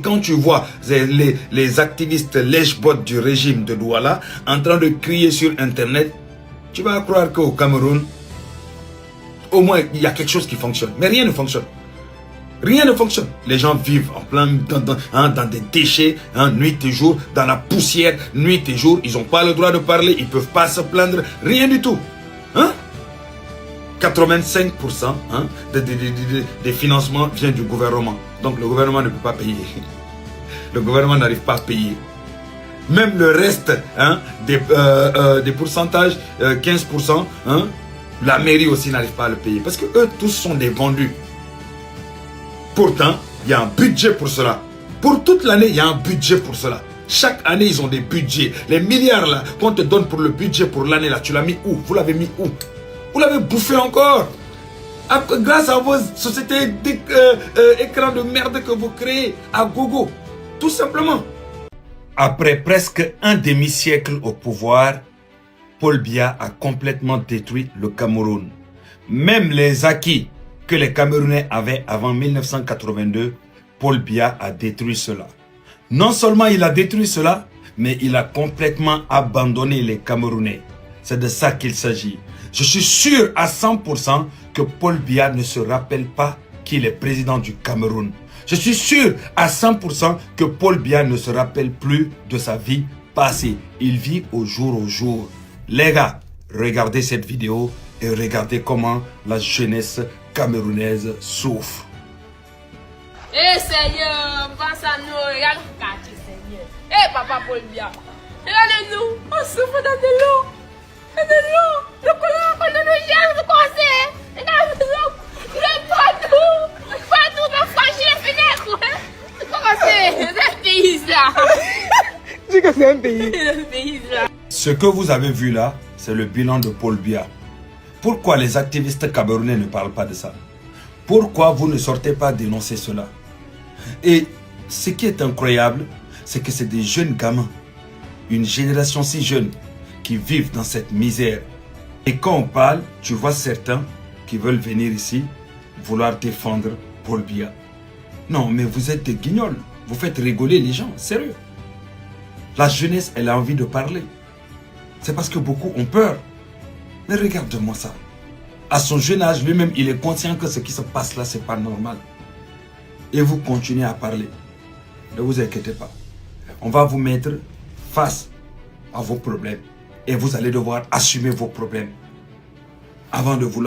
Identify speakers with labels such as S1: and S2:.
S1: Quand tu vois les activistes lèche-bottes du régime de Douala en train de crier sur Internet, tu vas croire qu'au Cameroun, au moins, il y a quelque chose qui fonctionne. Mais rien ne fonctionne. Rien ne fonctionne. Les gens vivent en plein dans des déchets, nuit et jour, dans la poussière, nuit et jour. Ils n'ont pas le droit de parler, ils ne peuvent pas se plaindre, rien du tout. 85% des financements viennent du gouvernement. Donc le gouvernement ne peut pas payer. Le gouvernement n'arrive pas à payer. Même le reste des pourcentages, 15%, la mairie aussi n'arrive pas à le payer. Parce que eux tous sont des vendus. Pourtant, il y a un budget pour cela. Pour toute l'année, il y a un budget pour cela. Chaque année, ils ont des budgets. Les milliards là qu'on te donne pour le budget pour l'année là, tu l'as mis où? Vous l'avez mis où? Vous l'avez bouffé encore. Grâce à vos sociétés d'écran de merde que vous créez à gogo. Tout simplement. Après presque un demi-siècle au pouvoir, Paul Biya a complètement détruit le Cameroun. Même les acquis que les Camerounais avaient avant 1982, Paul Biya a détruit cela. Non seulement il a détruit cela, mais il a complètement abandonné les Camerounais. C'est de ça qu'il s'agit. Je suis sûr à 100% que Paul Biya ne se rappelle pas qu'il est président du Cameroun. Je suis sûr à 100% que Paul Biya ne se rappelle plus de sa vie passée. Il vit au jour. Les gars, regardez cette vidéo et regardez comment la jeunesse camerounaise souffre.
S2: Eh Seigneur, pense à nous, regarde le quartier Seigneur. Eh Papa Paul Biya, regardez-nous, on souffre dans de l'eau. Le colon qu'on nous gère, vous connaissez. Regardez-nous, partout, on franchit les fenêtres. Comment c'est un pays là?
S3: dis que c'est un pays.
S2: Un pays là.
S1: Ce que vous avez vu là, c'est le bilan de Paul Biya. Pourquoi les activistes camerounais ne parlent pas de ça? Pourquoi vous ne sortez pas dénoncer cela? Et ce qui est incroyable, c'est que c'est des jeunes gamins, une génération si jeune, qui vivent dans cette misère. Et quand on parle, tu vois certains qui veulent venir ici, vouloir défendre Paul Biya. Non, mais vous êtes des guignols. Vous faites rigoler les gens, sérieux. La jeunesse, elle a envie de parler. C'est parce que beaucoup ont peur. Mais regarde-moi ça. À son jeune âge, lui-même, il est conscient que ce qui se passe là, c'est pas normal. Et vous continuez à parler. Ne vous inquiétez pas. On va vous mettre face à vos problèmes. Et vous allez devoir assumer vos problèmes. Avant de vouloir